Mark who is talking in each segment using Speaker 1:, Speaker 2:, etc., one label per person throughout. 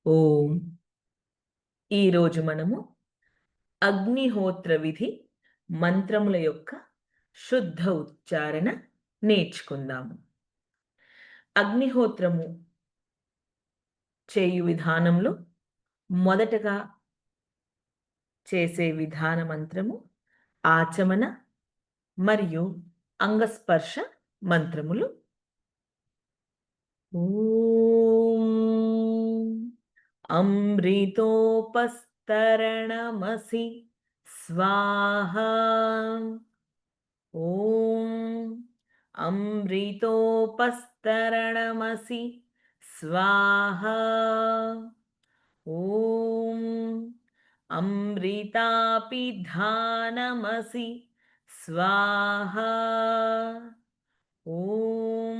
Speaker 1: ఓం. ఈరోజు మనము అగ్నిహోత్ర విధి మంత్రముల యొక్క శుద్ధ ఉచ్చారణ నేర్చుకుందాము. అగ్నిహోత్రము చేయు విధానంలో మొదటగా చేసే విధాన మంత్రము ఆచమన మరియు అంగస్పర్శ మంత్రములు. ఓం అమృతోపస్తరణమసి స్వాహా. ఓం అమృతోపస్తరణమసి స్వాహా. ఓం అమృతాపిధానమసి స్వాహా. ఓం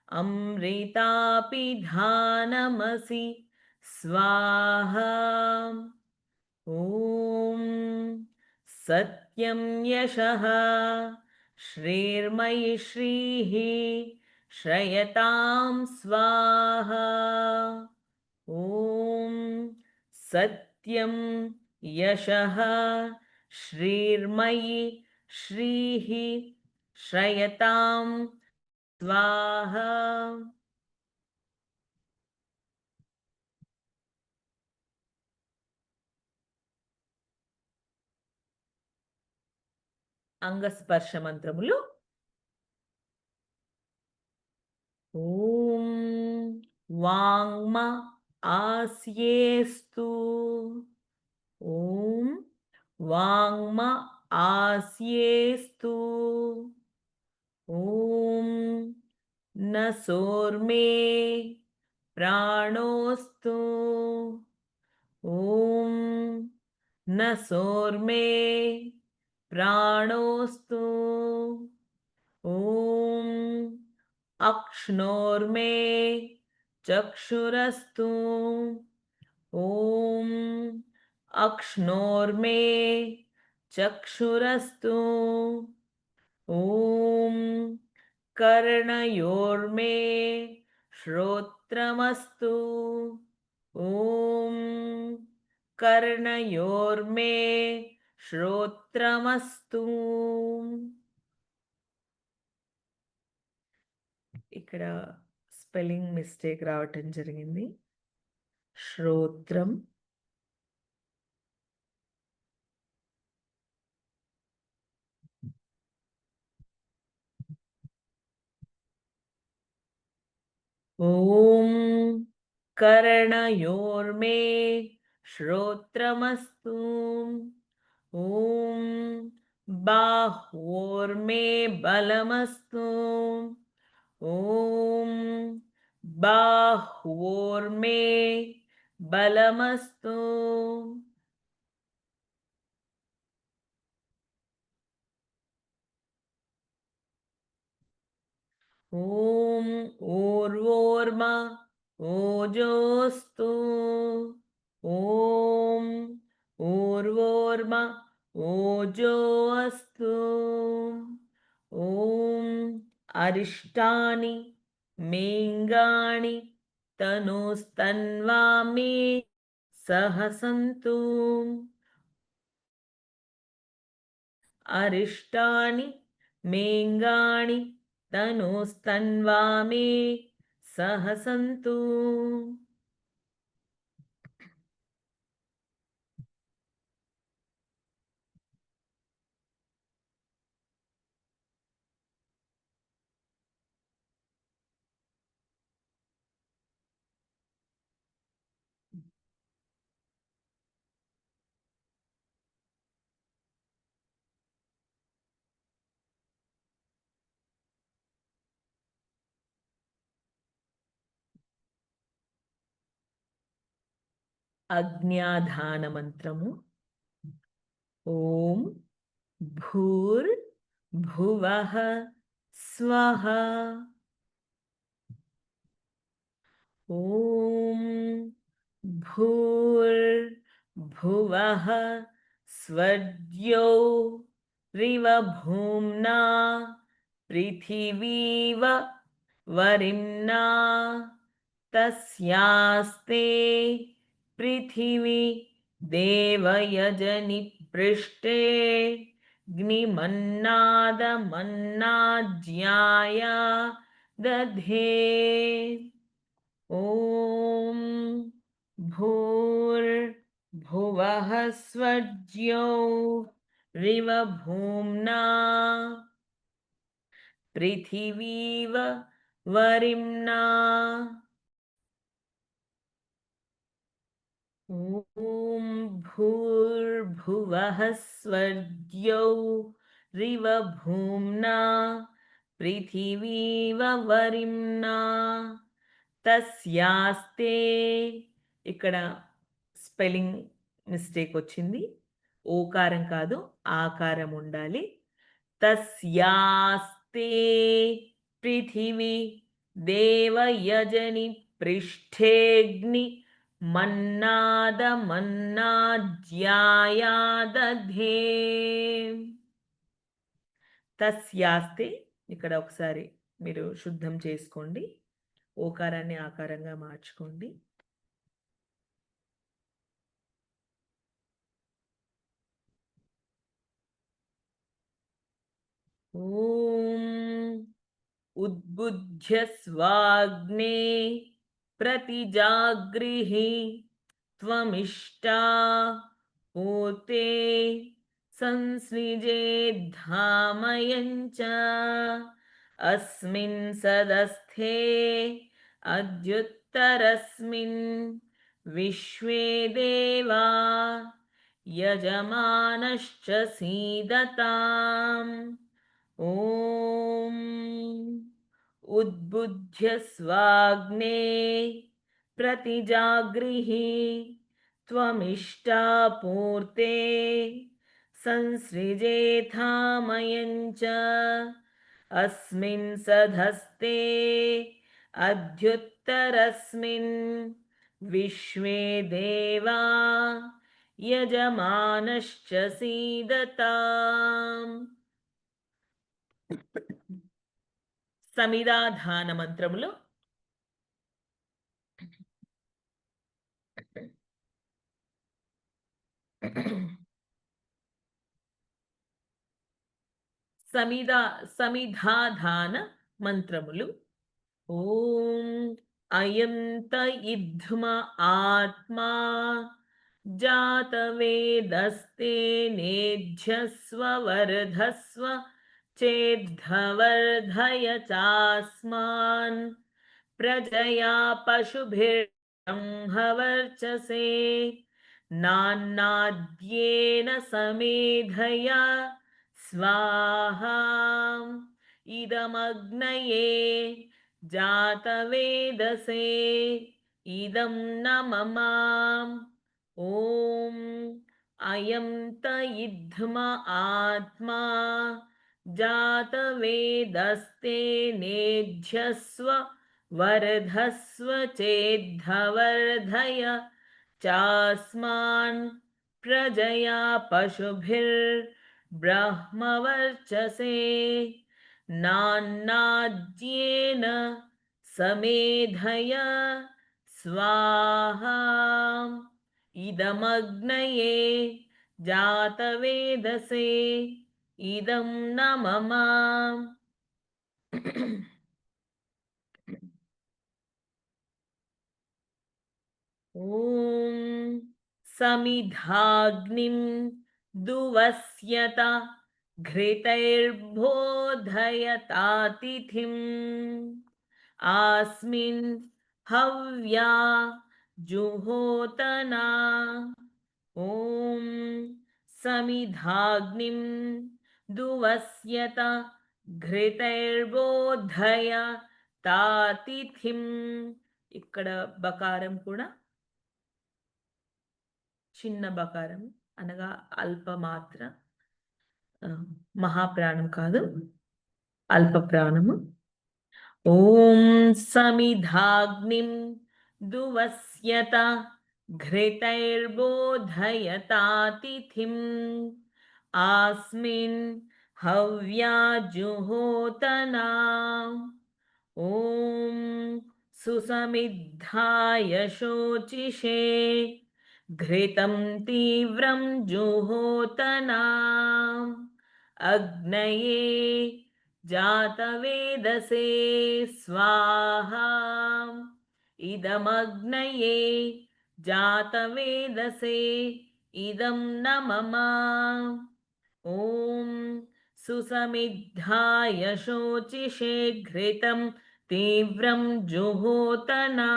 Speaker 1: అమృతాపిధానమసి స్వాహా. ఓం సత్యం యశః శ్రీర్మయి శ్రీః శ్రయతాం స్వాహా. ఓం సత్యం యశః శ్రీర్మయి శ్రీః శ్రయతాం స్వాహా. అంగస్పర్శ మంత్రములు. ఓం వాంగ్మ ఆస్యేస్తు. ఓం వాంగ్మ ఆస్యేస్తు. ఓం నసోర్మే ప్రాణోస్తు. ఓం నసోర్మే ప్రాణోస్తు. ఓం అక్ష్ణోర్మే చక్షురస్తు. ఓం అక్ష్ణోర్మే చక్షురస్తు. ఓం కర్ణయోర్మే శ్రోత్రమస్తు. ఓం కర్ణయోర్మే శ్రోత్రమస్తు. ఇక్కడ స్పెల్లింగ్ మిస్టేక్ రావటం జరిగింది. శ్రోత్రం. ఓం కర్ణయోర్మే శ్రోత్రమస్తు. ఓం బాహ్వోర్మే బలమస్తు. ఓం బాహ్వోర్మే బలమస్తు. ఓం ఊర్వోర్మ ఓజోస్తు. ఓం ఊర్వోర్మ ఓజో అస్తు. ఓం అరిష్టాని మేంగాణి తనూస్తన్వా మే సహ సంతు. అరిష్టాని మేంగాణి తనూస్తన్వా మే సహ సంతు. అజ్ఞాధాన మంత్రము. ఓం భూర్ భువః స్వః. ఓం భూర్ భువః స్వర్జ్యో రివ భూమ్నా పృథివీవ వరిమ్నా तस्यास्ते पृथिवी देवयजनि पृष्ठे ग्निमन्नादमन्नाज्याय दधे ॐ भूर्भुवः स्वज्यो रिवभूम्ना पृथिवीव वरिम्ना ॐ भूर्भुवः स्वर्ग्यौ रिवभूम्ना पृथिवीव वरिम्ना తస్యాస్తే ఇక్కడ స్పెల్లింగ్ మిస్టేక్ వచ్చింది. ఓకారం కాదు, ఆకారం ఉండాలి. తస్యాస్తే పృథివీ దేవయజని పృష్ఠేగ్ని మన్నాదమన్నాజ్యాయా దధే. తస్యాస్తే ఇక్కడ ఒకసారి మీరు శుద్ధం చేసుకోండి. ఓకారాన్ని ఆకారంగా మార్చుకోండి. ఓం ఉద్బుధ్య స్వాగ్నే ప్రతిజాగృహి త్వమిష్టా పోతే సంసృజేద్ధామయంచ అస్మిన్ సదస్థే అద్యుత్తరస్మిన్ విశ్వే దేవా యజమానశ్చ సీదతాం. ఓం ఉద్బుధ్య స్వాగ్నే ప్రతిజాగృహి త్వమిష్టా పూర్తే సంసృజేథామయం చ అస్మిన్ సధస్తే అద్యుత్తరస్మిన్ విశ్వే దేవా యజమానశ్చ సీదతాం. సమిధాధాన మంత్రములో సమిధాధాన మంత్రములు. ఓం అయంత ఇద్మ ఆత్మా జాతవేదస్తే నేధ్యస్వ వర్ధస్వ చేద్ధవర్ధయ చాస్మాన్ ప్రజయా పశుభిర్బ్రహ్మవర్చసే నాన్నాద్యేన సమేధయా స్వాహా ఇదమగ్నయే జాతవేదసే ఇదం న మమ. ఓం అయం త ఇద్మ ఆత్మా జాతవేదస్తే నేధ్యస్వ వర్ధస్వ చేద్ధవర్ధయ చాస్మాన్ ప్రజయా పశుభిర్బ్రహ్మవర్చసే నాన్నాద్యేన సమేధయా స్వాహా ఇదమగ్నయే జాతవేదసే ఇదం న మమ. ఓం సమిధాగ్నిం దువస్యత ఘృతైర్బోధయతాతిథిం ఆస్మిన్ హవ్యా జుహోతనా. ఓం సమిధాగ్నిం దువస్యత ఘృతైర్బోధయ తాతిథిం. ఇక్కడ బకారం కూడా చిన్న బకారం అనగా అల్పమాత్ర, మహాప్రాణం కాదు, అల్ప ప్రాణము. ఓం సమిధాగ్నిం దువస్యత ఘృతైర్బోధయతాతిథిం ఆస్మిన్ హవ్యా జుహోతనా. ఓం सुसमिद्धाय शोचिषे घृतं तीव्रं जुहोतना अग्नये जातवेदसे स्वाहा इदमग्नये जातवेदसे इदं न मम ॐ सुसमिद्धाय शोचिषे घृतं तीव्रं जुहोतना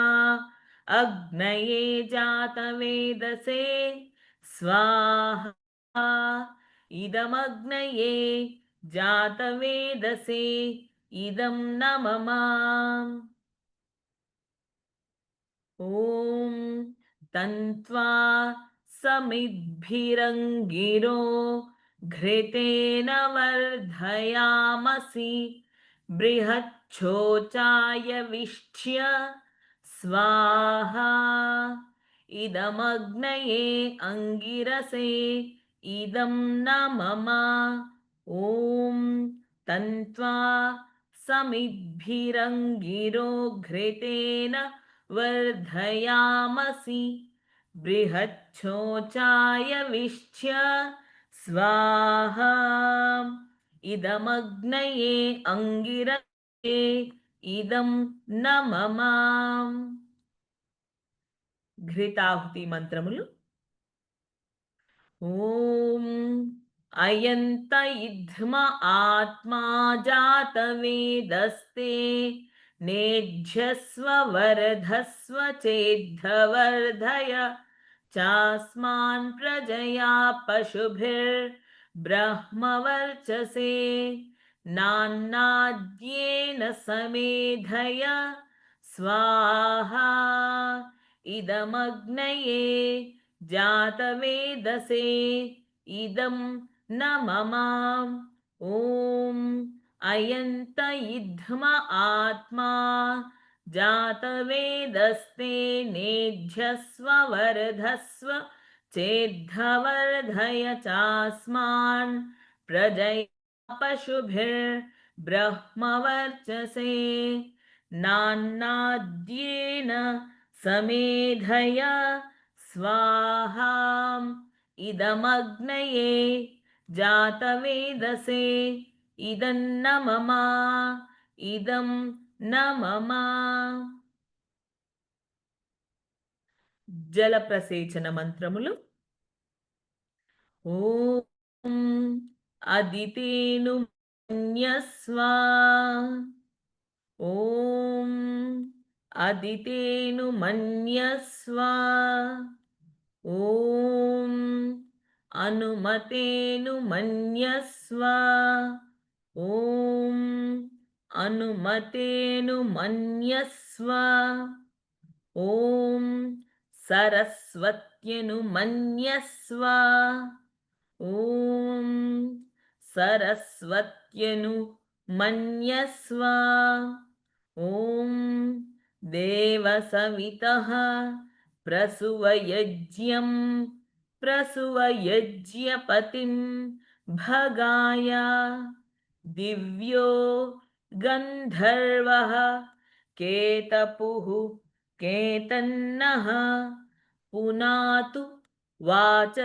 Speaker 1: अग्नये जातवेदसे स्वाहा इदमग्नये जातवेदसे इदं न मम ॐ तन्त्वा समिद्भिरङ्गिरो घृतेन वर्धयामसि बृहच्छोचाय विष्ठ्य स्वाहा इदमग्नये अङ्गिरसे इदं न मम ॐ तन्त्वा समिद्भिरङ्गिरो घृतेन वर्धयामसि बृहच्छोचाय विष्ठ्य स्वाहा इदमग्नये अङ्गिरसे इदं न मम घृताहुति మంత్రములు ॐ अयन्त इद्म आत्मा जातवेदस्ते नेज्यस्व वर्धस्व चेद्धवर्धय चास्मान् प्रजया पशुभिर्ब्रह्मवर्चसे नान्नाद्येन समेधय स्वाहा इदमग्नये जातवेदसे इदं न मम ॐ अयन्त इद्म आत्मा जातवेदस्ते नेज्यस्व वर्धस्व चेद्धवर्धय चास्मान् प्रजया पशुभिर्ब्रह्मवर्चसे नान्नाद्येन समेधय स्वाहा इदमग्नये जातवेदसे इदं न मम इदं न मम జలప్రసేచన మంత్రములు ఓం అదితేను మన్యస్వ ఓం అదితేను మన్యస్వ ఓం అనుమతేను మన్యస్వ ఓం అనుమతేను మన్యస్వ ఓం సరస్వత్యను మన్యస్వ ఓం సరస్వత్యను మన్యస్వ ఓం దేవసవితః ప్రసువయజ్ఞం ప్రసువయజ్ఞపతిం భగాయ దివ్యో గంధర్వః కేతపుః కేతన్నః పునాతు వాచస్పతిర్వాచం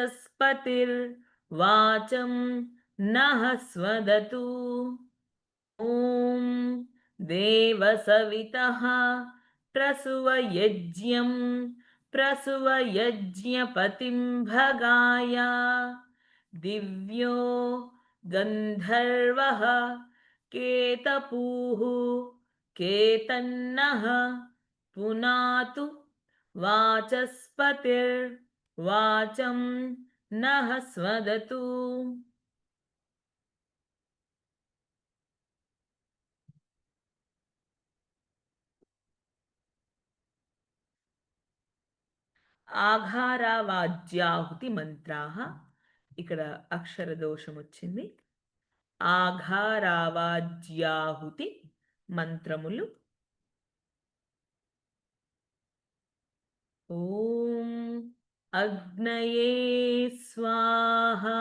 Speaker 1: నః స్వదతు ఓం దేవసవితః ప్రసువయజ్ఞం ప్రసువయజ్ఞపతిం భగాయ దివ్యో గంధర్వః కేతపుః కేతన్నః పునాతు వాచస్పతిర్వాచం నః స్వదతు ఆఘారావాజ్యాహుతి మంత్రాః ఇక్కడ అక్షర దోషం వచ్చింది ఆఘారావాజ్యాహుతి మంత్రములు ఓం అగ్నయే స్వాహా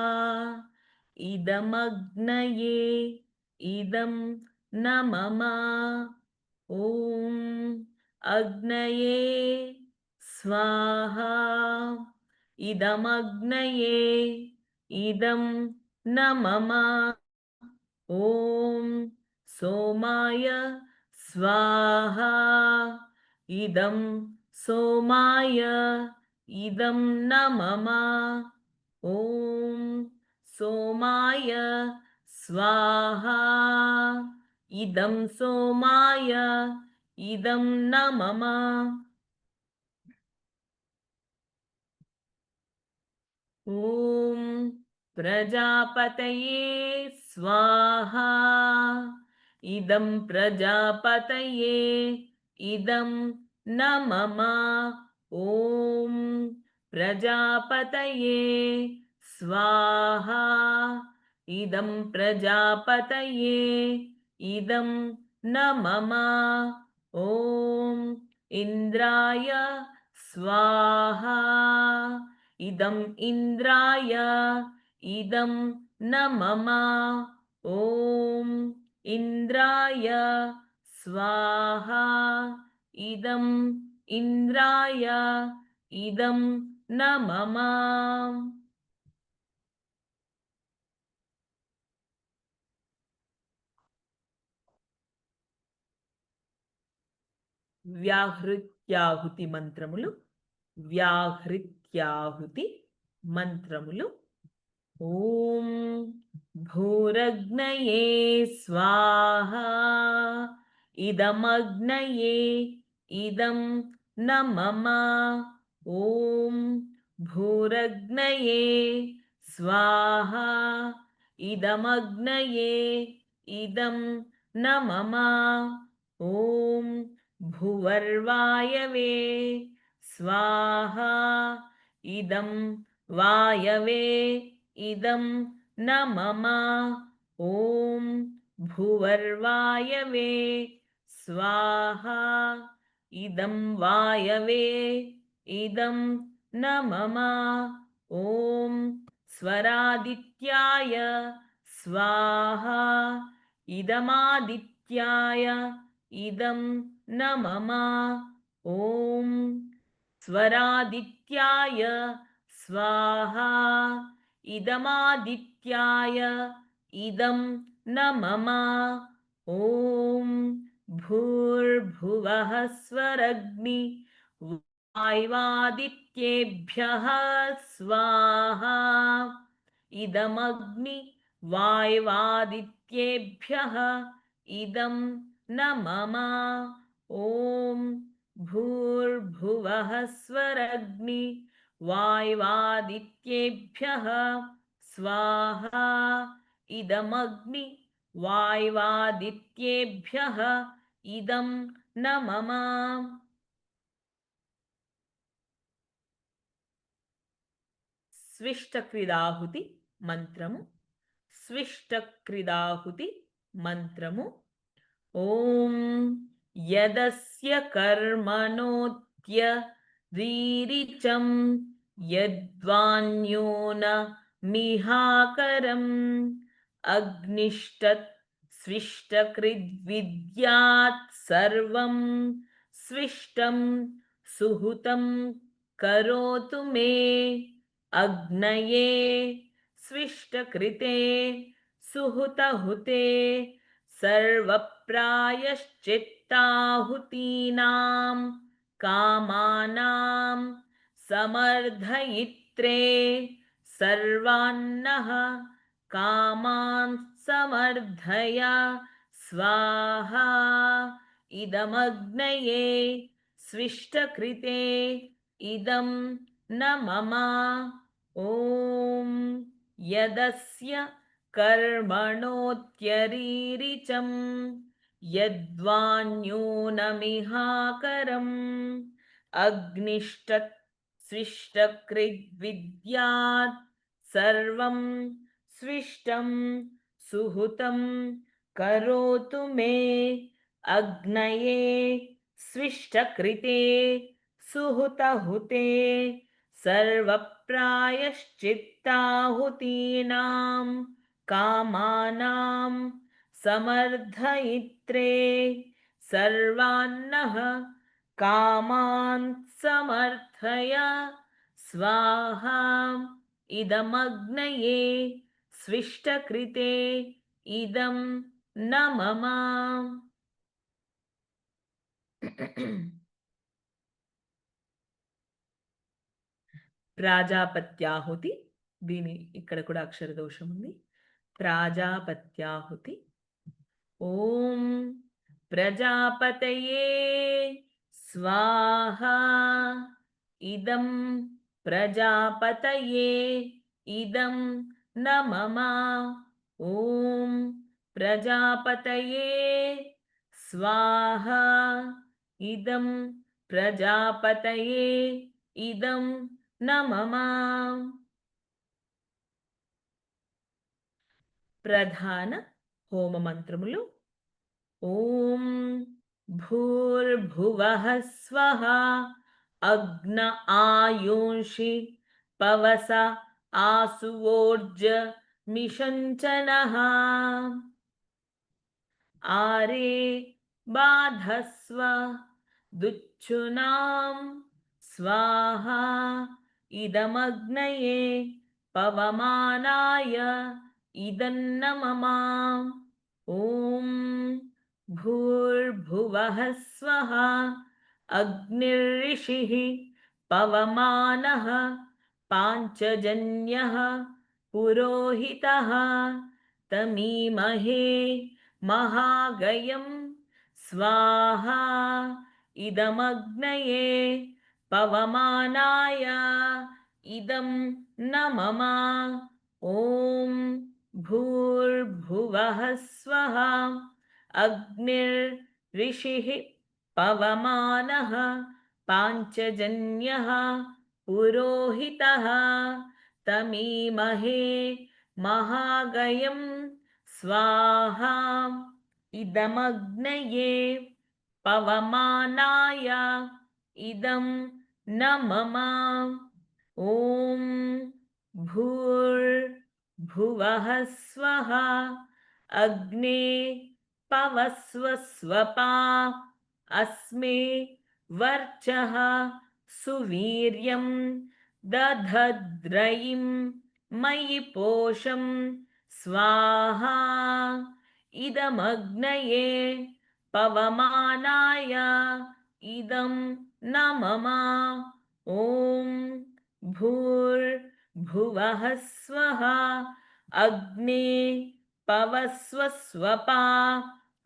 Speaker 1: ఇదమగ్నయే ఇదం న మమ ఓం अग्नये स्वाहा इदमग्नये इदं न मम ॐ सोमाय स्वाहा इदं सोमाय इदं न मम ॐ सोमाय स्वाहा इदं सोमाय इदं न मम ॐ प्रजापतये स्वाहा इदं प्रजापतये इदं न मम ॐ प्रजापतये स्वाहा इदं प्रजापतये इदं न मम ॐ इन्द्राय स्वाहा इदम् इन्द्राय इदं न मम ॐ इन्द्राय स्वाहा इदम् इन्द्राय इदं न मम వ్యాహృత్యాహుతి మంత్రములు వ్యాహృత్యాహుతి మంత్రములు ఓం భూరగ్నయే స్వాహా ఇదమగ్నయే ఇదం న మమ ఓం భూరగ్నయే స్వాహా ఇదమగ్నయే ఇదం న మమ ఓం భువర్వాయవే స్వాహా ఇదం వాయవే इदं न मम ॐ भुवर्वायवे स्वाहा इदं वायवे इदं न मम ॐ स्वरादित्याय स्वाहा इदमादित्याय इदं न मम ॐ स्वरादित्याय स्वाहा इदमादित्याय इदं न मम ॐ भूर्भुवः स्वरग्नि वाय्वादित्येभ्यः स्वाहा इदमग्नि वाय्वादित्येभ्यः इदं न मम ॐ भूर्भुवः स्वरग्नि वाय्वादित्येभ्यः स्वाहा इदमग्नि वाय्वादित्येभ्यः इदं न मम స్విష్టక్రిదాహుతి మంత్రము స్విష్టక్రిదాహుతి మంత్రము ఓం యదస్య కర్మణోత్యరీరిచం యద్వాన్యోన మిహాకరం అగ్నిష్టత్ స్విష్టకృద్విద్యాత్ సర్వం స్విష్టం సుహుతం కరోతు మే अग्नये स्विष्टकृते सुहुतहुते सर्वप्रायश्चित्ताहुतीनां कामानां समर्धयित्रे सर्वान्नः कामान् समर्धय स्वाहा इदमग्नये स्विष्टकृते इदं न मम ॐ यदस्य कर्मणोत्यरीरिचं यद्वान्योनमिहाकरम् अग्निष्टत् स्विष्टकृद्विद्यात् सर्वं स्विष्टं सुहुतं करोतु मे अग्नये स्विष्टकृते सुहुतहुते सर्वप्रायश्चित्ताहुतीनां कामानां समर्धयित्रे सर्वान्नः कामान् समर्थय स्वाहा इदमग्नये स्विष्टकृते इदं न मम ప్రాజాపత్యాహుతి దీని ఇక్కడ కూడా అక్షర దోషం ఉంది ప్రాజాపత్యాహుతి ఓం ప్రజాపతయే స్వాహా ఇదం ప్రజాపతయే ఇదం న మమ ఓం ప్రజాపతయే స్వాహా ఇదం ప్రజాపతయే ఇదం న మమ ప్రధాన హోమ మంత్రములు ఓం భూర్భువః స్వః అగ్న ఆయుంషి పవస ఆసువోర్జ మిషంచనః ఆరే బాధస్వ దుచ్చునాం స్వాహా ఇదమగ్నయే పవమానాయ ఇదన్న మమ ఓం భూర్భువః స్వః అగ్నిర్రిషిః పవమానః పాంచజన్యః పురోహితః తమీమహే महागयं स्वाहा इदमग्नये पवमानाय इदं न मम ॐ भूर्भुवः स्वः अग्निर्ऋषिः पवमानः पाञ्चजन्यः पुरोहितः तमीमहे महागयं स्वाहा इदमग्नये पवमानाय इदं न मम ॐ भूर्भुवः स्वः अग्ने पवस्व स्वपा अस्मे वर्चः सुवीर्यं दधद्रयिं मयि पोषं स्वाहा इदमग्नये पवमानाय इदं न मम ॐ भूर्भुवः स्वः अग्ने पवस्व स्वपा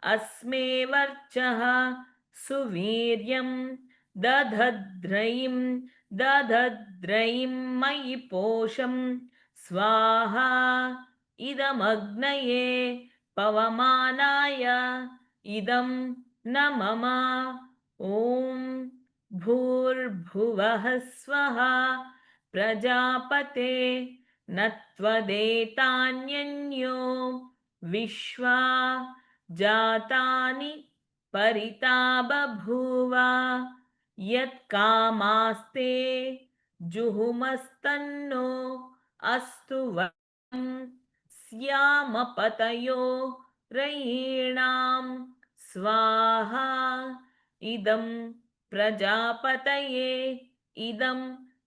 Speaker 1: अस्मे वर्चः सुवीर्यं दधद्रयिं मयि पोषं स्वाहा इदमग्नये पवमानाय इदं न मम ॐ भूर्भुवः स्वः प्रजापते न त्वदेतान्यन्यो विश्वा जातानि परिता बभूव यत्कामास्ते जुहुमस्तन्नो अस्तु वयं स्यामपतयो रयीणां स्वाहा इदं प्रजापतये इदं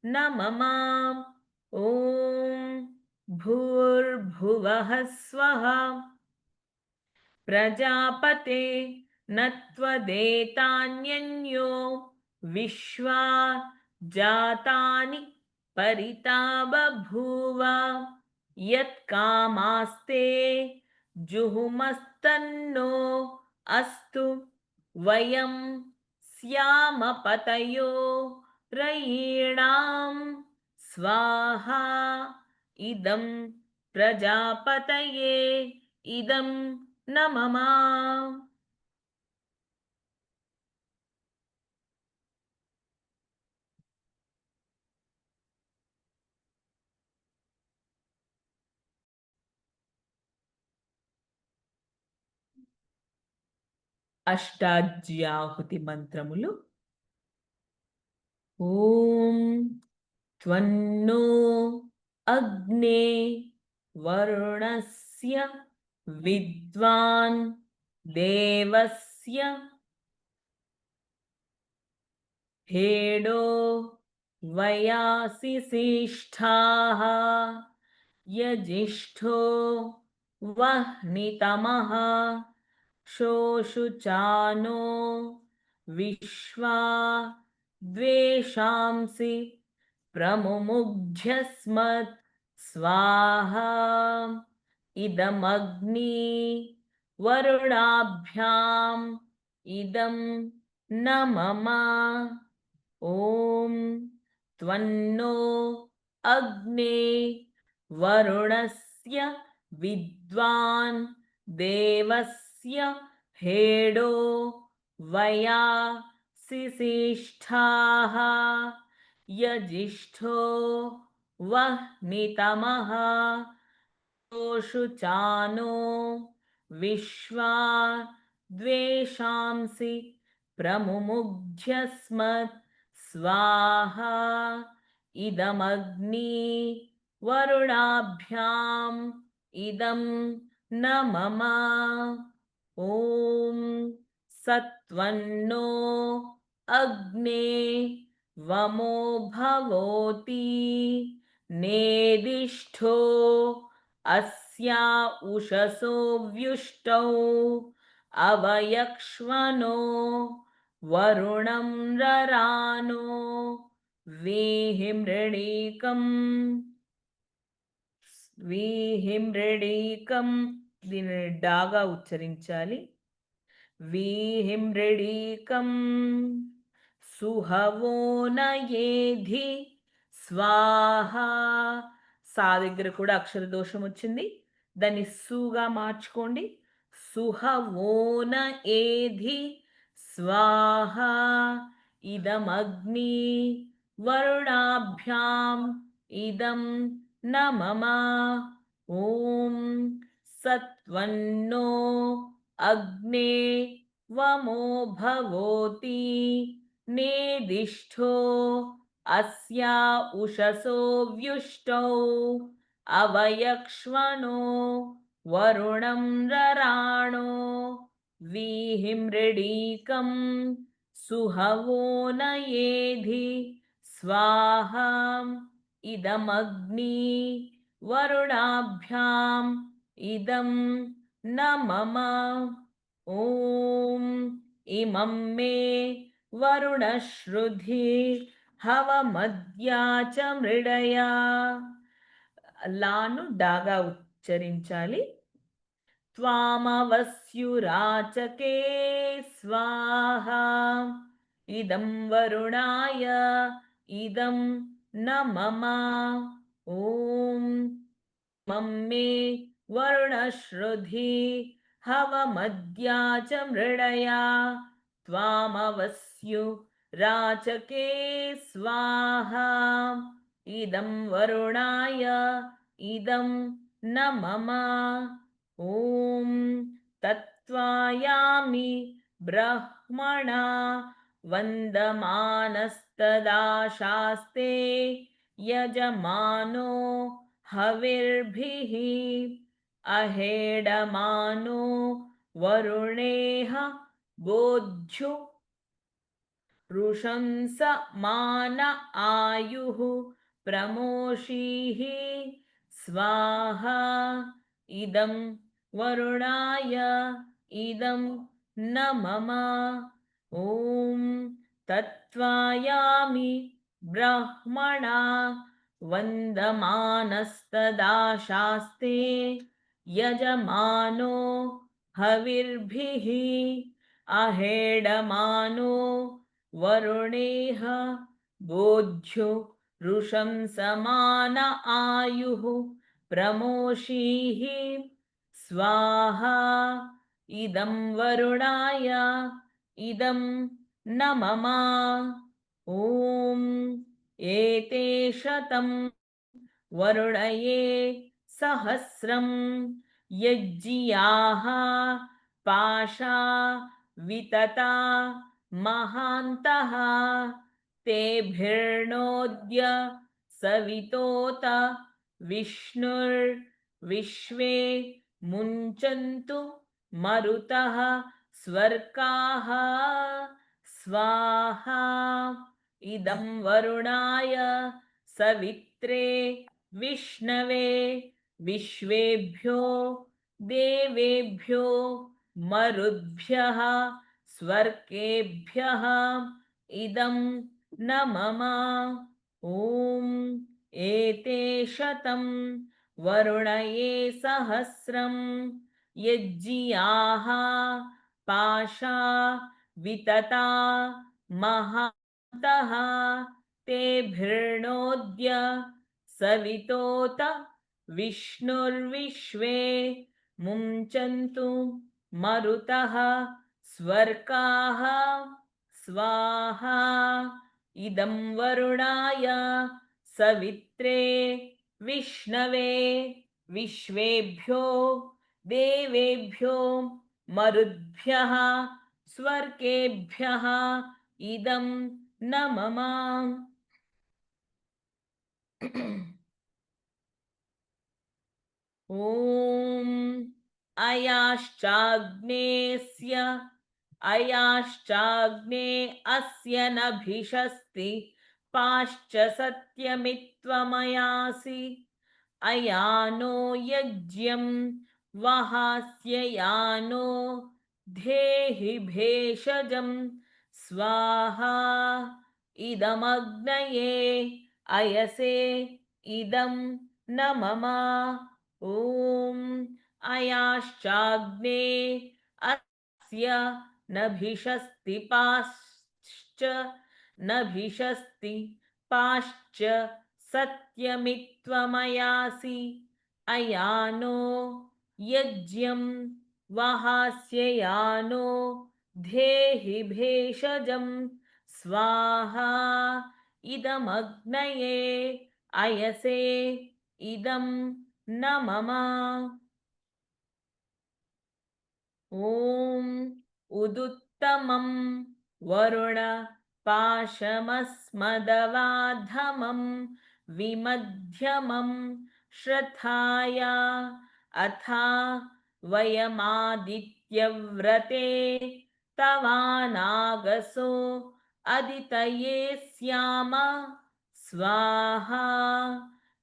Speaker 1: न मम ॐ भूर्भुवः स्वः प्रजापते न त्वदेतान्यन्यो विश्वा जातानि परिता बभूव यत्कामास्ते जुहुमस्तन्नो अस्तु वयं स्यामपतयो रयीणां स्वाहा इदं प्रजापतये इदं न मम అష్టాధ్యాహుతి మంత్రములు ఓం త్వన్నో అగ్నే వరుణస్య విద్వాన్ దేవస్య हेडो वयासि सिष्ठाः यजिष्ठो वह्नितमः शोषुचानो विश्वा द्वेषांसि प्रमुमुग्ध्यस्मत् स्वाहा इदमग्नि वरुणाभ्याम् इदं न मम ॐ त्वन्नो अग्ने वरुणस्य विद्वान् देवस्य हेडो वया सिसिष्ठाः यजिष्ठो वह्नितमः शुचानो विश्वा द्वेषांसि प्रमुमुग्ध्यस्मत् स्वाहा इदमग्नि वरुणाभ्याम् इदं न मम ॐ सत्वन्नो अग्ने वमो भवोति नेदिष्ठो अस्या उषसो व्युष्टौ अवयक्ष्वनो वरुणं ररानो వీహిమృడీకం దీనిని డాగా ఉచ్చరించాలి. వీహిమృడీకం సుహవోనయేధి స్వాహ. సా దగ్గర కూడా అక్షర దోషం వచ్చింది, దాన్ని సుగా మార్చుకోండి. సుహవోన ఏధి స్వాహ ఇదమగ్ని వరుణాభ్యాం ఇదం न मम ॐ सत्वन्नो अग्ने वमो भवोति नेदिष्ठो अस्या उषसो व्युष्टौ अवयक्ष्वनो वरुणं रराणो वीहिमृडीकं सुहवो नयेधि स्वाहा इदमग्नि वरुणाभ्याम् इदं न मम ॐ इमं मे वरुणश्रुधि हवमद्या च मृडया. లాను డాగా ఉచ్చరించాలి. త్వామవస్యురాచకే స్వాహా ఇదం వరుణాయ ఇదం न मम ॐ मम्मे वरुणश्रुधि हवमद्या च मृडया त्वामवस्यु राचके स्वाहा इदं वरुणाय इदं न मम ॐ तत्त्वायामि ब्रह्मणा वन्दमानस्तदा शास्ते यजमानो हविर्भिः अहेडमानो वरुणेह बोध्यु रुशंसमान आयुः प्रमोषीः स्वाहा इदं वरुणाय इदं न मम ॐ तत्त्वायामि ब्रह्मणा वन्दमानस्तदा शास्ते यजमानो हविर्भिः अहेडमानो वरुणेह बोध्यु रुशंसमान आयुः प्रमोषीः स्वाहा इदं वरुणाय इदं न मम ॐ एते शतं वरुणये सहस्रं यज्जियाः पाशा वितता महान्तः तेभिर्नोद्य सवितोत विष्णुर्विश्वे मुञ्चन्तु मरुतः स्वर्काः स्वाहा इदं वरुणाय सवित्रे विष्णवे विश्वेभ्यो देवेभ्यो मरुद्भ्यः स्वर्गेभ्यः इदं न मम ॐ एते शतं वरुणये सहस्रं यज्जियाः पाशा वितता महान्तः तेभिर्णोद्य सवितोत विष्णुर्विश्वे मुञ्चन्तु मरुतः स्वर्गाः स्वाहा इदं वरुणाय सवित्रे विष्णवे विश्वेभ्यो देवेभ्यो मरुद्भ्यः स्वर्गेभ्यः इदं न मम ॐ अयाश्चाग्ने अस्य नभिषस्ति पाश्च सत्यमित्वमयासि अयानो यज्ञं वहास्य यानो धेहि भेषजं स्वाहा इदमग्नये अयसे इदं न मम ॐ अयाश्चाग्ने अस्य नभिषस्ति पाश्च सत्यमित्वमयासि अयानो यज्ञं वहास्य यानो धेहि भेषजं स्वाहा इदमग्नये अयसे इदं न मम ॐ उदुत्तमं वरुण पाशमस्मदवाधमं विमध्यमं श्रद्धाया अथा वयमादित्यव्रते तवानागसो अदितये स्याम स्वाहा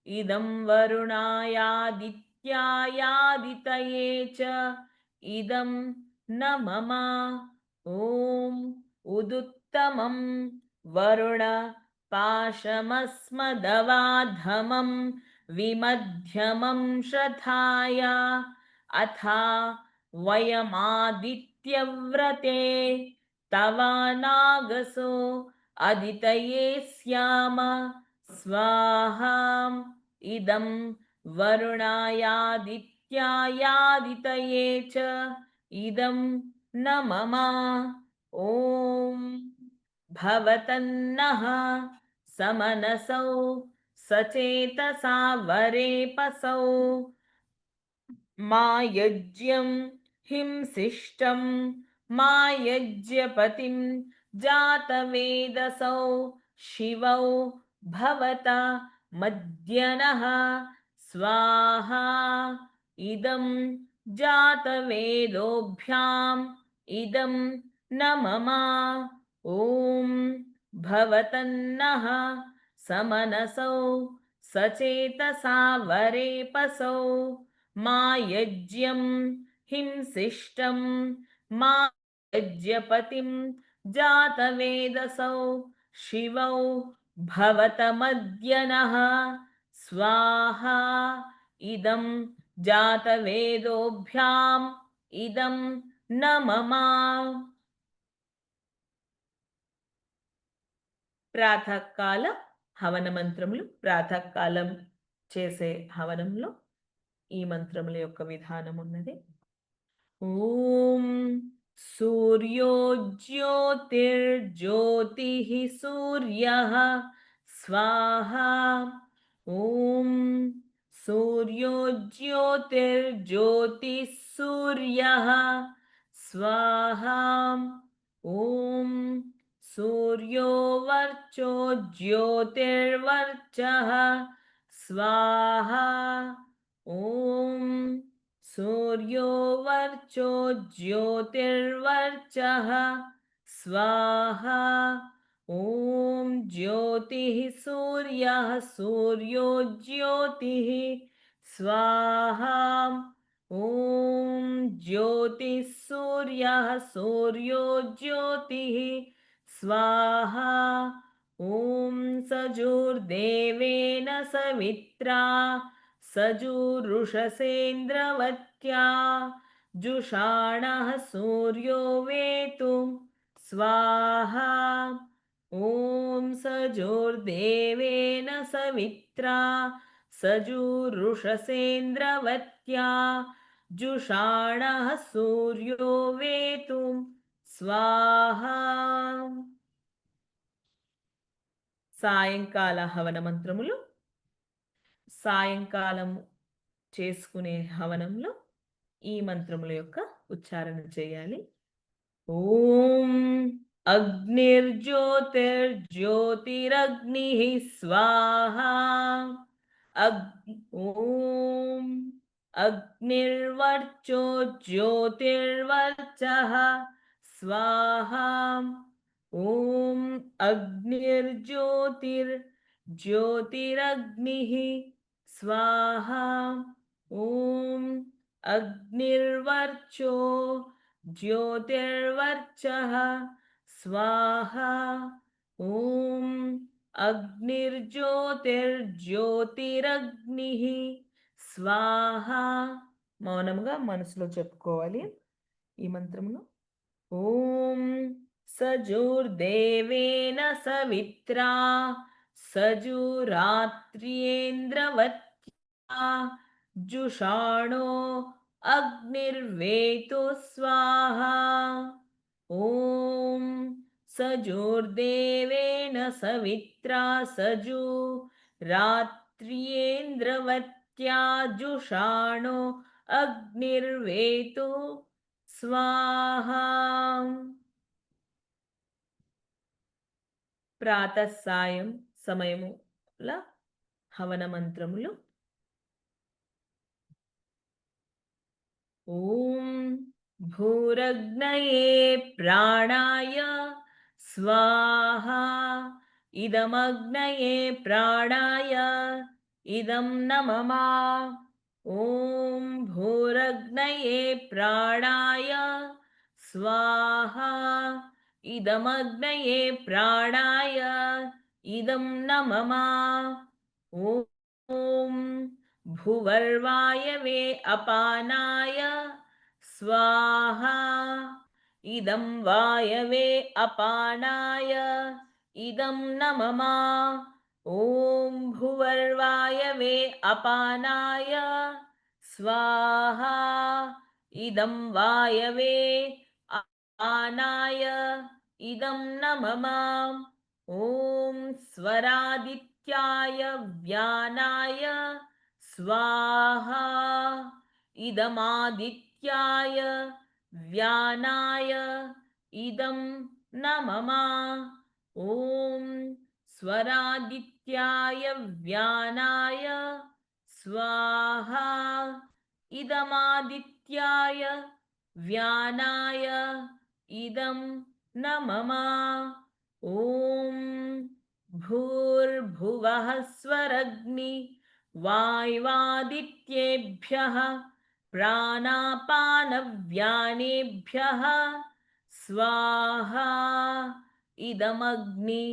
Speaker 1: इदं वरुणायादित्यायादितये च इदं न मम ॐ उदुत्तमं वरुण पाशमस्मदवाधमं विमध्यमं श्रद्धाया अथा वयमादित्यव्रते तवानागसो अदितये स्याम स्वाहा इदं वरुणायादित्यायादितये च इदं न मम ॐ भवतन्नः समनसौ सचेतसा वरेपसौ मा यज्ञं हिंसिष्टं मा यज्ञपतिं जातवेदसौ शिवौ भवता मद्यनः स्वाहा इदं जातवेदोभ्याम् इदं न मम ॐ भवतन्नः समनसौ सचेतसा वरेपसौ मा यज्ञं हिंसिष्टं मा यज्ञपतिं जातवेदसौ शिवौ भवतमद्यनः स्वाहा इदं जातवेदोभ्याम् इदं न मम ప్రాతకాల హవన మంత్రములు ప్రాతకాలం చేసే హవనంలో ఈ మంత్రముల యొక్క విధానం ఉన్నది ఓం సూర్యో జ్యోతిర్జ్యోతిః సూర్యః స్వాహా ఓం సూర్యో జ్యోతిర్జ్యోతిః సూర్యః స్వాహా ఓం सूर्यो वर्चो ज्योतिर्वर्चः स्वाहा ॐ सूर्यो वर्चो ज्योतिर्वर्चः स्वाहा ॐ ज्योतिः सूर्यः सूर्यो ज्योतिः स्वाहा ॐ ज्योतिः सूर्यः सूर्यो ज्योतिः स्वाहा ॐ सजुर्देवेन सवित्रा सजुरुषसेन्द्रवत्या जुषाणः सूर्यो वेतुं स्वाहा ॐ सजोर्देवेन सवित्रा सजुरुषसेन्द्रवत्या जुषाणः सूर्यो वेतुं स्वाहा సాయంకాల హవన మంత్రములు సాయంకాలం చేసుకునే హవనంలో ఈ మంత్రముల యొక్క ఉచ్చారణ చేయాలి. ఓం అగ్నిర్జ్యోతిర్జ్యోతిరగ్నిః స్వాహా ఓం అగ్నిర్వర్చో జ్యోతిర్వర్చః స్వాహా ఓం అగ్నిర్జ్యోతిర్జ్యోతిరగ్నిః స్వాహా ఓం అగ్నిర్వర్చో ज्योतिर्वर्चः स्वाहा ॐ అగ్నిర్జ్యోతిర్జ్యోతిరగ్నిః స్వాహా మౌనంగా మనసులో చెప్పుకోవాలి ఈ మంత్రమును. ఓం సజోర్దేవేన సవిత్రా సజురాత్ర్యేంద్రవత్యా जुषाणो अग्निर्वेतु स्वाहा ॐ सजोर्देवेन सवित्रा सजुरात्र्येन्द्रवत्या जुषाणो अग्निर्वेतु स्वाहा ప్రాతస్సాయం సమయముల హవన మంత్రములు. ఓం భూరగ్నయే ప్రాణాయ స్వాహా ఇదమగ్నయే ప్రాణాయ ఇదం నమమ ఓం భూరగ్నయే ప్రాణాయ స్వాహా ఇదమగ్నయే ప్రాణాయ ఇదం నమమ ఓం భువర్వాయవే అపానాయ స్వాహా ఇదం వాయవే అపానాయ ఇదం నమమ ఓం భువర్వాయవే అపానాయ స్వాహా ఇదం వాయవే అపానాయ ఇదం నమమ ఓం స్వరాదిత్యాయ వ్యానాయ स्वाहा इदमादित्याय व्यानाय इदं नमः ॐ स्वरादित्याय व्यानाय स्वाहा इदमादित्याय व्यानाय इदं नमः ॐ भूर्भुवः स्वरग्नि वाय्वादित्येभ्यः प्राणापानव्यानेभ्यः स्वाहा इदमग्नि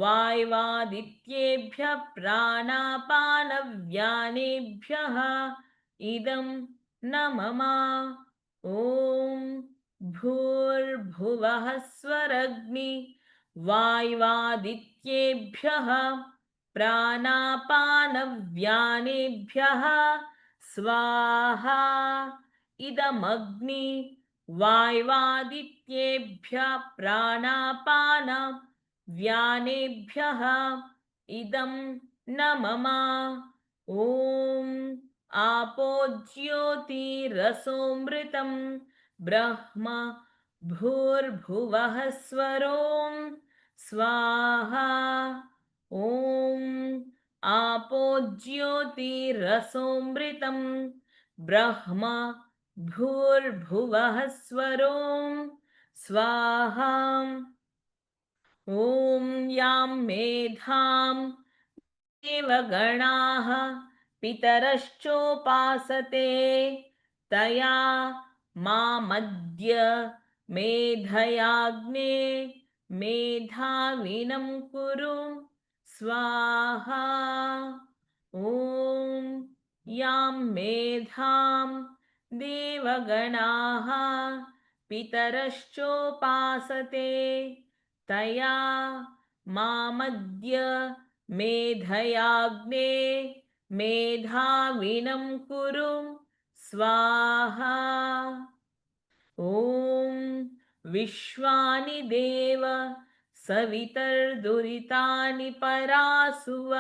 Speaker 1: वाय्वादित्येभ्यः प्राणापानव्यानेभ्यः इदं नमः ॐ भूर्भुवः स्वरग्नि वाय्वादित्येभ्यः प्राणापानव्यानेभ्यः स्वाहा इदमग्नि वाय्वादित्येभ्यः प्राणापानव्यानेभ्यः इदं नमः ॐ आपो ज्योतिरसोऽमृतं ब्रह्म भूर्भुवः स्वरों स्वाहा ॐ आपो ज्योतिरसोऽमृतं ब्रह्म भूर्भुवः स्वरों स्वाहा ॐ यां मेधां देवगणाः पितरश्चोपासते तया मामद्य मेधयाग्ने मेधाविनं कुरु स्वाहा। ॐ यां मेधां देवगणाः पितरश्चोपासते तया मामद्य मेधयाग्ने मेधाविनं कुरु स्वाहा। ॐ विश्वानि देव सवितर्दुरितानि परासुव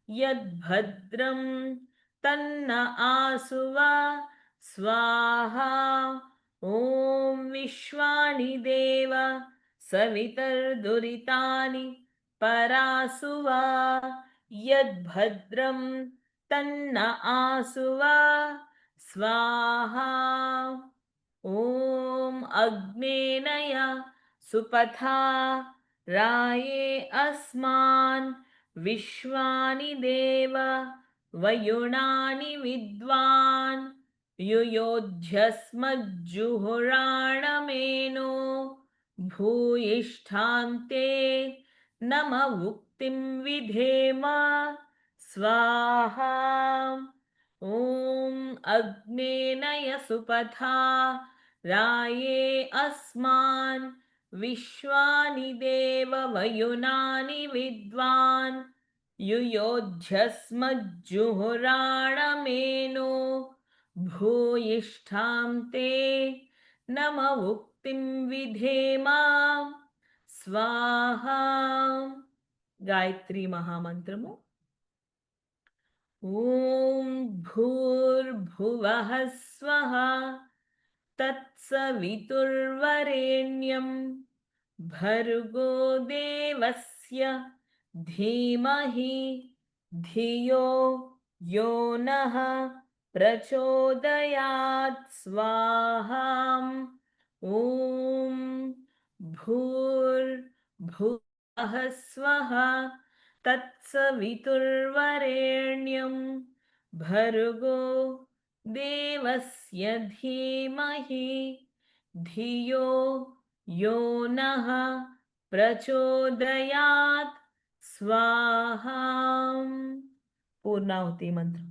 Speaker 1: यद्भद्रं तन्न आसुव स्वाहा। ॐ विश्वानि देव सवितर्दुरितानि परासुव यद्भद्रं तन्न आसुव स्वाहा। ॐ अग्नेनय सुपथा राये अस्मान् विश्वानि देव वयुणानि विद्वान् युयोध्यस्मज्जुहुराणमेनो भूयिष्ठान्ते नम उक्तिं विधेम स्वाहा। ॐ अग्नेनय सुपथा राये अस्मान् विश्वानि देव वयुनानि विद्वान् युयोध्यस्मज्जुहुराणमेनो भूयिष्ठां ते नम उक्तिं विधेम स्वाहा। गायत्री महामंत्रము ॐ भूर्भुवः स्वः तत्सवितुर्वरेण्यं भर्गो देवस्य धीमहि धियो यो नः प्रचोदयात् स्वाहा। ॐ भूर्भुवः स्वः तत्सवितुर्वरेण्यं भर्गो देवस्य धीमहि धियो यो नः प्रचोदयात् स्वाहा। पूर्णाहुति मंत्र।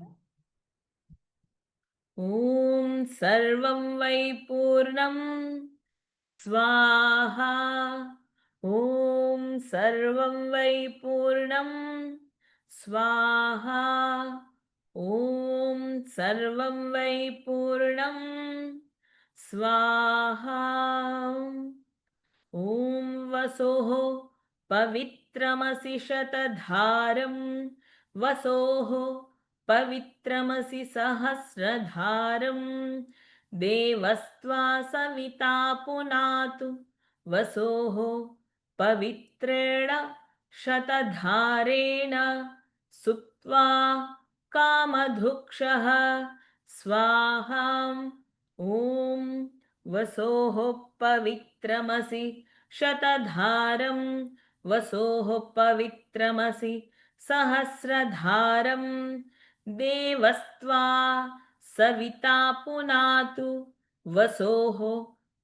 Speaker 1: ॐ सर्वं वै पूर्णं स्वाहा। ॐ सर्वं वै पूर्णं स्वाहा। ॐ सर्वं वै पूर्णं स्वाहा। ॐ वसोः पवित्रमसि शतधारं वसोः पवित्रमसि सहस्रधारं देवस्त्वा सविता पुनातु वसोः पवित्रेण शतधारेण सुप्त्वा कामधुक्षः स्वाहा। ॐ वसोः पवित्रमसि शतधारं वसोः पवित्रमसि सहस्रधारं देवस्त्वा सविता पुनातु वसोः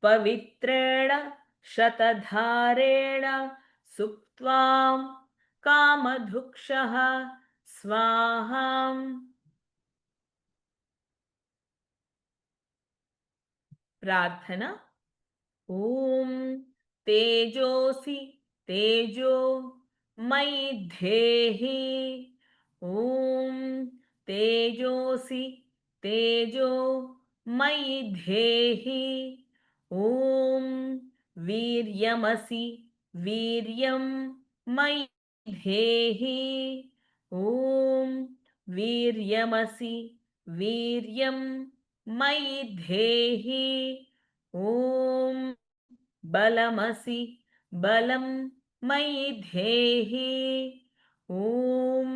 Speaker 1: पवित्रेण शतधारेण सुप्त्वा कामधुक्षः स्वाहा। प्रार्थना। ॐ तेजोसि तेजो मयि धेहि। ॐ तेजोसि तेजो मयि धेहि। ॐ वीर्यमसि वीर्यं मयि धेहि। ॐ वीर्यमसि वीर्यं मयि धेहि। ॐ बलमसि बलं मयि धेहि। ॐ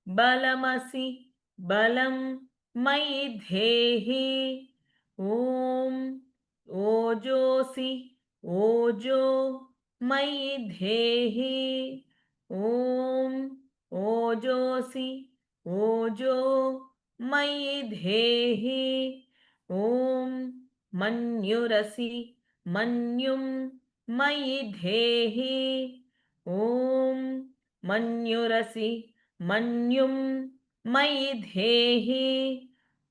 Speaker 1: बलमसि बलं मयि धेहि। ॐ ओजोसि ओजो मयि धेहि। ॐ ओजोऽसि ओजो मयि धेहि। ॐ मन्युरसि मन्युं मयि धेहि। ॐ मन्युरसि मन्युं मयि धेहि।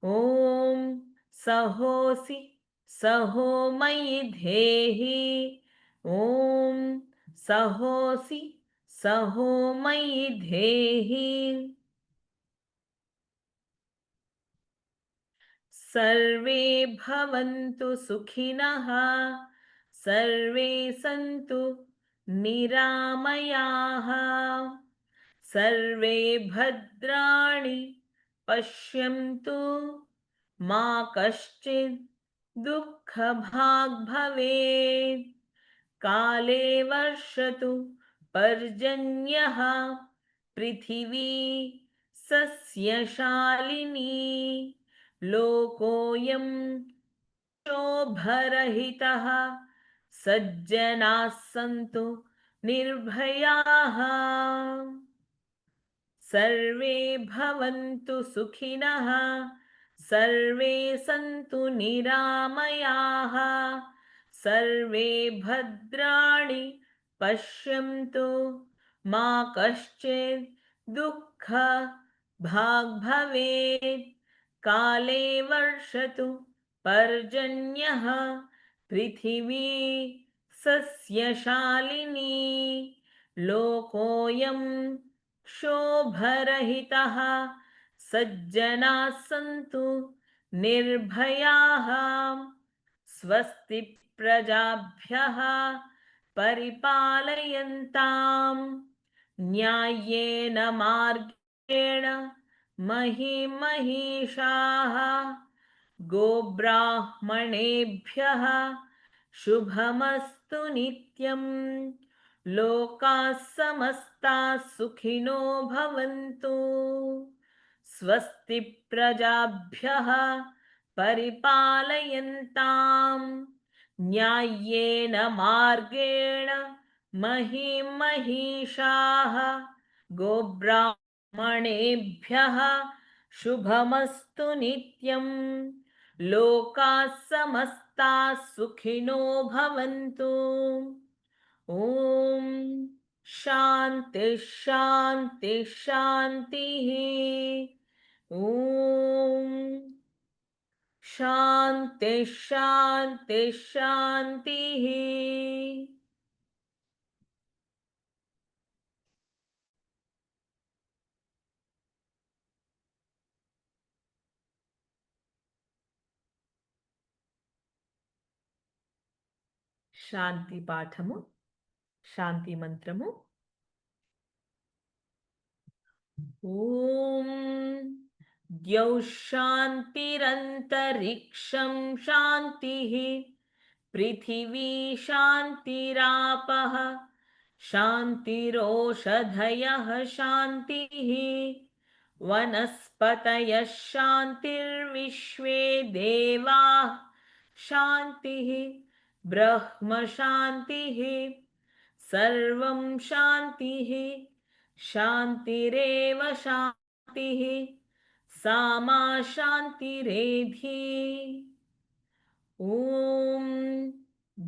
Speaker 1: ॐ सहोऽसि सहो मयि धेहि। ॐ सहोऽसि सहो मयि धेहि। सर्वे भवन्तु सुखिनः सर्वे सन्तु निरामयाः सर्वे भद्राणि पश्यन्तु मा कश्चित् दुःखभाग् भवेत्। काले वर्षतु पर्जन्यः पृथिवी सस्यशालिनी लोकोऽयं क्षोभरहितः सज्जनाः सन्तु निर्भयाः। सर्वे भवन्तु सुखिनः सर्वे सन्तु निरामयाः सर्वे भद्राणि पश्यन्तु मा कश्चित् दुःखभाग् भवेत्। काले वर्षतु पर्जन्यः पृथिवी सस्यशालिनी लोकोऽयं क्षोभरहितः सज्जनाः सन्तु निर्भयाः। स्वस्ति प्रजाभ्यः परिपालयन्तां न्याय्येन मार्गेण महिषाः गोब्राह्मणेभ्यः शुभमस्तु नित्यम्। लोकाः समस्ताः सुखिनो भवन्तु। स्वस्ति प्रजाभ्यः परिपालयन्तां न्याय्येन मार्गेण महिषाः गोब्राह्मणेभ्यः शुभमस्तु नित्यम्। लोकाः समस्ताः सुखिनो भवन्तु। ॐ शान्ति शान्ति शान्तिः। ॐ शान्ति शान्ति शान्तिः। శాంతి పాఠము శాంతి మంత్రము. ॐ द्यौः शान्तिरन्तरिक्षं शान्तिः पृथिवी शान्तिरापः शान्तिरोषधयः शान्तिः वनस्पतयः शान्तिर्विश्वे देवाः शान्तिः ब्रह्म शान्तिः सर्वं शान्तिः शान्तिरेव शान्तिः सामा शान्तिरेधि। ॐ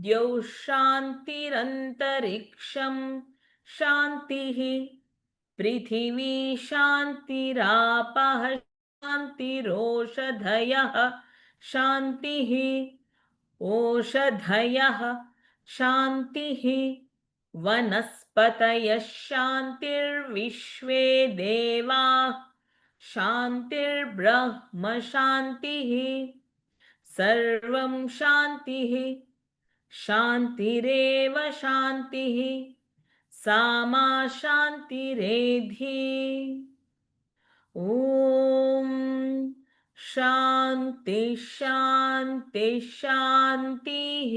Speaker 1: द्यौः शान्तिरन्तरिक्षं शान्तिः पृथिवी शान्तिरापः शान्तिरोषधयः शान्तिः ओषधयः शान्तिः वनस्पतयः शान्तिर्विश्वे देवाः शान्तिर्ब्रह्म शान्तिः सर्वं शान्तिः शान्तिरेव शान्तिः सामा शान्तिरेधि। ॐ शान्ति शान्ति शान्तिः।